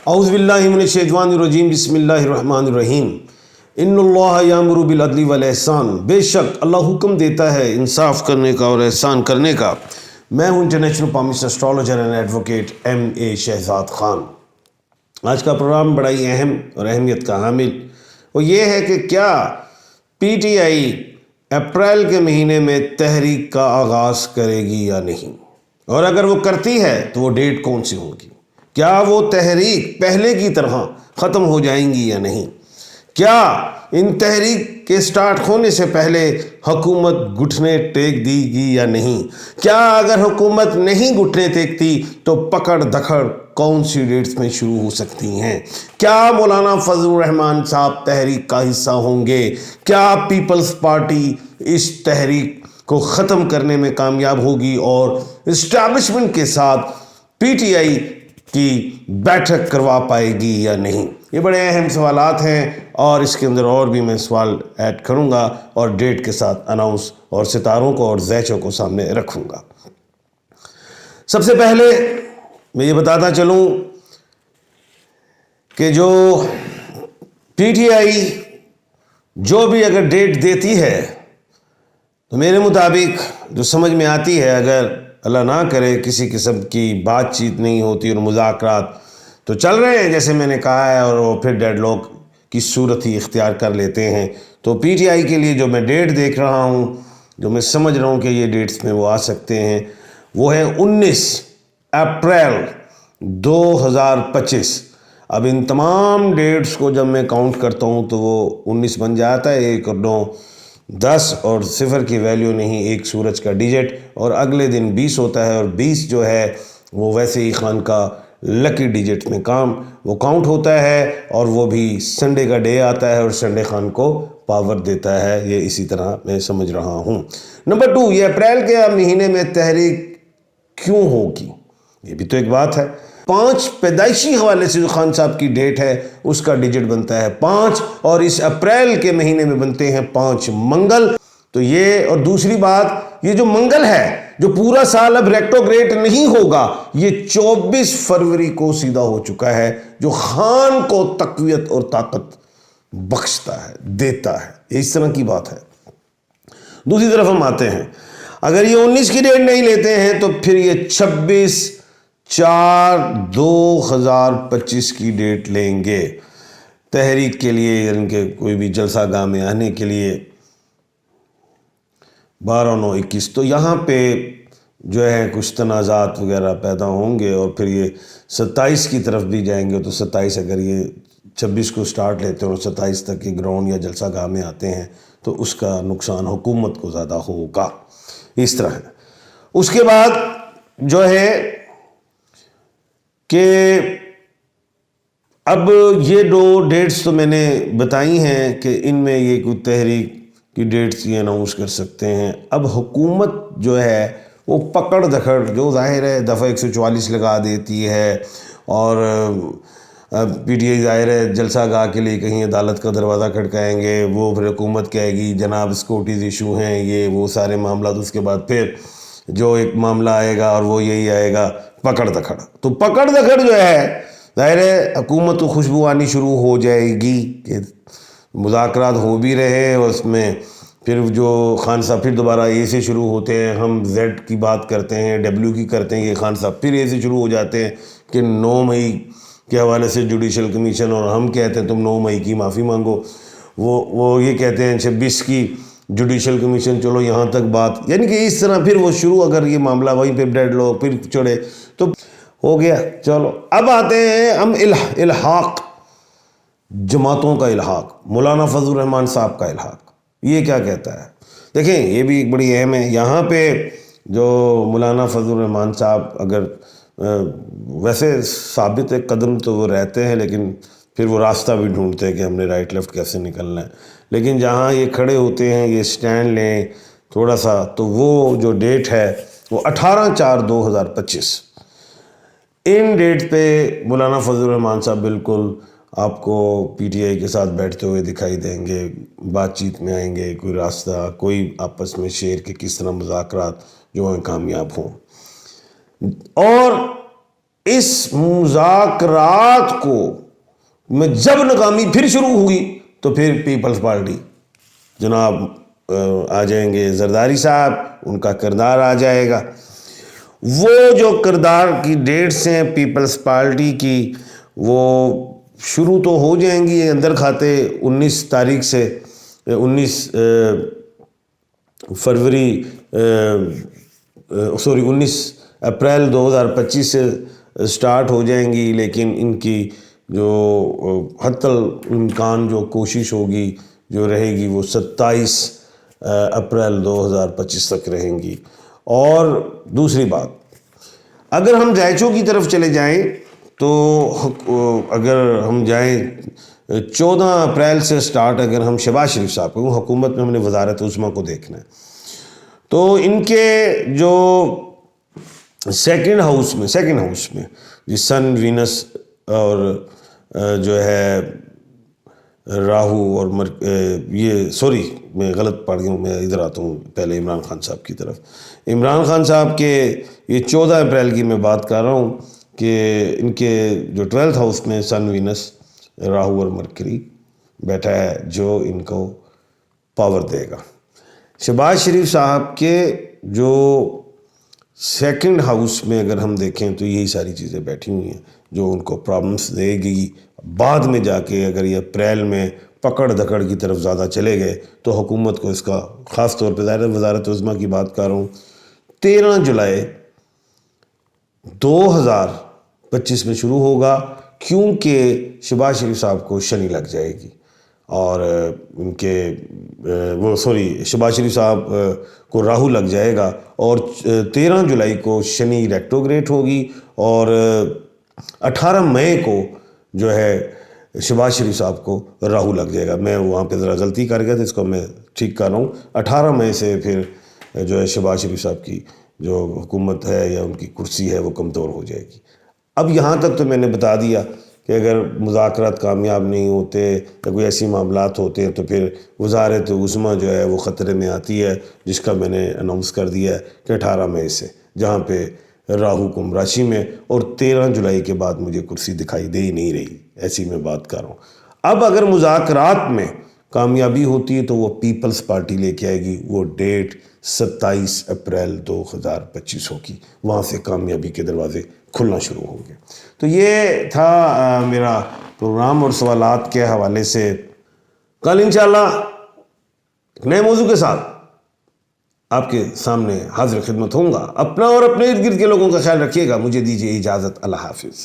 اعوذ باللہ من الشیطان الرجیم بسم اللہ الرحمن الرحیم ان اللہ یامر بالعدل والاحسان، بے شک اللہ حکم دیتا ہے انصاف کرنے کا اور احسان کرنے کا۔ میں ہوں international palmist astrologer and advocate M Shahzad Khan. آج کا پروگرام بڑا ہی اہم اور اہمیت کا حامل وہ یہ ہے کہ کیا پی ٹی آئی اپریل کے مہینے میں تحریک کا آغاز کرے گی یا نہیں، اور اگر وہ کرتی ہے تو وہ ڈیٹ کون سی ہوگی؟ کیا وہ تحریک پہلے کی طرح ختم ہو جائیں گی یا نہیں؟ کیا ان تحریک کے سٹارٹ ہونے سے پہلے حکومت گھٹنے ٹیک دی گی یا نہیں؟ کیا اگر حکومت نہیں گھٹنے ٹیکتی تو پکڑ دھکڑ کون سی ڈیٹس میں شروع ہو سکتی ہیں؟ کیا مولانا فضل الرحمان صاحب تحریک کا حصہ ہوں گے؟ کیا پیپلز پارٹی اس تحریک کو ختم کرنے میں کامیاب ہوگی اور اسٹیبلشمنٹ کے ساتھ پی ٹی آئی کی بیٹھک کروا پائے گی یا نہیں؟ یہ بڑے اہم سوالات ہیں، اور اس کے اندر اور بھی میں سوال ایڈ کروں گا اور ڈیٹ کے ساتھ اناؤنس اور ستاروں کو اور زیچوں کو سامنے رکھوں گا۔ سب سے پہلے میں یہ بتاتا چلوں کہ جو پی ٹی آئی جو بھی اگر ڈیٹ دیتی ہے تو میرے مطابق جو سمجھ میں آتی ہے، اگر اللہ نہ کرے کسی قسم کی بات چیت نہیں ہوتی اور مذاکرات تو چل رہے ہیں جیسے میں نے کہا ہے، اور وہ پھر ڈیڈ لاک کی صورت ہی اختیار کر لیتے ہیں، تو پی ٹی آئی کے لیے جو میں ڈیٹ دیکھ رہا ہوں، جو میں سمجھ رہا ہوں کہ یہ ڈیٹس میں وہ آ سکتے ہیں، وہ ہے 19 اپریل 2025۔ اب ان تمام ڈیٹس کو جب میں کاؤنٹ کرتا ہوں تو وہ 19 بن جاتا ہے، 1 اور 9 10 اور 0 کی ویلیو نہیں، ایک سورج کا ڈیجٹ، اور اگلے دن 20 ہوتا ہے، اور 20 جو ہے وہ ویسے ہی خان کا لکی ڈیجٹ میں وہ کاؤنٹ ہوتا ہے، اور وہ بھی سنڈے کا ڈے آتا ہے اور سنڈے خان کو پاور دیتا ہے۔ یہ اسی طرح میں سمجھ رہا ہوں۔ نمبر 2، یہ اپریل کے مہینے میں تحریک کیوں ہوگی؟ یہ بھی تو ایک بات ہے۔ 5 پیدائشی حوالے سے جو خان صاحب کی ڈیٹ ہے اس کا ڈیجٹ بنتا ہے 5، اور اس اپریل کے مہینے میں بنتے ہیں 5 منگل۔ تو یہ، اور دوسری بات، یہ جو منگل ہے جو پورا سال اب ریکٹوگریٹ نہیں ہوگا، یہ 24 فروری کو سیدھا ہو چکا ہے، جو خان کو تقویت اور طاقت بخشتا ہے، دیتا ہے۔ یہ اس طرح کی بات ہے۔ دوسری طرف ہم آتے ہیں، اگر یہ 19 کی ڈیٹ نہیں لیتے ہیں تو پھر یہ 26/4/2025 کی ڈیٹ لیں گے تحریک کے لیے، یعنی کہ کوئی بھی جلسہ گاہ میں آنے کے لیے 12/9/21۔ تو یہاں پہ جو ہے کچھ تنازعات وغیرہ پیدا ہوں گے، اور پھر یہ 27 کی طرف بھی جائیں گے۔ تو 27 اگر یہ 26 کو سٹارٹ لیتے ہیں اور 27 تک یہ گراؤنڈ یا جلسہ گاہ میں آتے ہیں تو اس کا نقصان حکومت کو زیادہ ہوگا۔ اس طرح ہے۔ اس کے بعد جو ہے کہ اب یہ 2 ڈیٹس تو میں نے بتائی ہیں کہ ان میں یہ کوئی تحریک کی ڈیٹس یہ اناؤنس کر سکتے ہیں۔ اب حکومت جو ہے وہ پکڑ دھکڑ، جو ظاہر ہے دفعہ 144 لگا دیتی ہے، اور پی ٹی آئی ظاہر ہے جلسہ گاہ کے لیے کہیں عدالت کا دروازہ کھٹکائیں گے، وہ پھر حکومت کہے گی جناب سیکورٹیز ایشو ہیں، یہ وہ سارے معاملات۔ اس کے بعد پھر جو ایک معاملہ آئے گا اور وہ یہی آئے گا پکڑ دھکڑ۔ تو پکڑ دھکڑ جو ہے ظاہر ہے حکومت کو خوشبو آنی شروع ہو جائے گی کہ مذاکرات ہو بھی رہے، اور اس میں پھر جو خان صاحب پھر دوبارہ اے سے شروع ہوتے ہیں، ہم زیڈ کی بات کرتے ہیں، ڈبلیو کی کرتے ہیں، یہ خان صاحب پھر اے سے شروع ہو جاتے ہیں کہ 9 مئی کے حوالے سے جوڈیشل کمیشن، اور ہم کہتے ہیں تم 9 مئی کی معافی مانگو، وہ یہ کہتے ہیں 26 کی جوڈیشل کمیشن، چلو یہاں تک بات، یعنی کہ اس طرح پھر وہ شروع، اگر یہ معاملہ وہیں پہ ڈیڈ لاک پھر چڑھے تو ہو گیا۔ چلو اب آتے ہیں ہم الحاق، جماعتوں کا الحاق، مولانا فضل الرحمان صاحب کا الحاق، یہ کیا کہتا ہے؟ دیکھیں یہ بھی ایک بڑی اہم ہے۔ یہاں پہ جو مولانا فضل الرحمان صاحب اگر ویسے ثابت قدم تو وہ رہتے ہیں، لیکن پھر وہ راستہ بھی ڈھونڈتے ہیں کہ ہم نے رائٹ لیفٹ کیسے نکلنا ہے، لیکن جہاں یہ کھڑے ہوتے ہیں، یہ سٹینڈ لیں تھوڑا سا، تو وہ جو ڈیٹ ہے وہ 18/4/2025۔ ان ڈیٹ پہ مولانا فضل الرحمان صاحب بالکل آپ کو پی ٹی آئی کے ساتھ بیٹھتے ہوئے دکھائی دیں گے، بات چیت میں آئیں گے، کوئی راستہ، کوئی آپس میں شیئر کے کس طرح مذاکرات جو ہیں کامیاب ہوں۔ اور اس مذاکرات کو میں جب ناکامی پھر شروع ہوئی تو پھر پیپلز پارٹی جناب آ جائیں گے، زرداری صاحب، ان کا کردار آ جائے گا۔ وہ جو کردار کی ڈیٹس ہیں پیپلز پارٹی کی وہ شروع تو ہو جائیں گی اندر کھاتے 19 تاریخ سے، 19 اپریل 2025 سے سٹارٹ ہو جائیں گی، لیکن ان کی جو حتی الامکان جو کوشش ہوگی جو رہے گی وہ 27 اپریل 2025 تک رہیں گی۔ اور دوسری بات، اگر ہم دائچوں کی طرف چلے جائیں تو اگر ہم جائیں 14 اپریل سے سٹارٹ، اگر ہم شہباز شریف صاحب کو حکومت میں ہم نے وزارت عظمیٰ کو دیکھنا ہے تو ان کے جو سیکنڈ ہاؤس میں جی سن، وینس اور جو ہے راہو اور میں غلط پڑھ گیا ہوں، میں ادھر آتا ہوں پہلے عمران خان صاحب کی طرف۔ عمران خان صاحب کے یہ 14 اپریل کی میں بات کر رہا ہوں کہ ان کے جو 12th ہاؤس میں سن، وینس، راہو اور مرکری بیٹھا ہے جو ان کو پاور دے گا۔ شہباز شریف صاحب کے جو سیکنڈ ہاؤس میں اگر ہم دیکھیں تو یہی ساری چیزیں بیٹھی ہوئی ہیں جو ان کو پرابلمس دے گی۔ بعد میں جا کے اگر یہ اپریل میں پکڑ دھکڑ کی طرف زیادہ چلے گئے تو حکومت کو اس کا خاص طور پہ ظاہر وزارت عظمیٰ کی بات کر رہا ہوں، 13 جولائی 2025 میں شروع ہوگا، کیونکہ شہباز شریف صاحب کو شنی لگ جائے گی اور ان کے شہباز شریف صاحب کو راہو لگ جائے گا، اور 13 جولائی کو شنی ریٹروگریڈ ہوگی، اور 18 مئی کو جو ہے شہباز شریف صاحب کو راہو لگ جائے گا۔ میں وہاں پہ ذرا غلطی کر گیا تھا، اس کو میں ٹھیک کر رہا ہوں۔ 18 مئی سے پھر جو ہے شہباز شریف صاحب کی جو حکومت ہے یا ان کی کرسی ہے وہ کمزور ہو جائے گی۔ اب یہاں تک تو میں نے بتا دیا کہ اگر مذاکرات کامیاب نہیں ہوتے یا کوئی ایسی معاملات ہوتے ہیں تو پھر وزارت عظمیٰ جو ہے وہ خطرے میں آتی ہے، جس کا میں نے اناؤنس کر دیا ہے کہ 18 مئی سے، جہاں پہ راہو کم راشی میں، اور 13 جولائی کے بعد مجھے کرسی دکھائی دے ہی نہیں رہی، ایسی میں بات کر رہا ہوں۔ اب اگر مذاکرات میں کامیابی ہوتی ہے تو وہ پیپلز پارٹی لے کے آئے گی، وہ ڈیٹ 27 اپریل 2025 ہوگی، وہاں سے کامیابی کے دروازے کھلنا شروع ہوں گے۔ تو یہ تھا میرا پروگرام، اور سوالات کے حوالے سے کل انشاءاللہ نئے موضوع کے ساتھ آپ کے سامنے حاضر خدمت ہوں گا۔ اپنا اور اپنے ارد گرد کے لوگوں کا خیال رکھیے گا۔ مجھے دیجیے اجازت، اللہ حافظ۔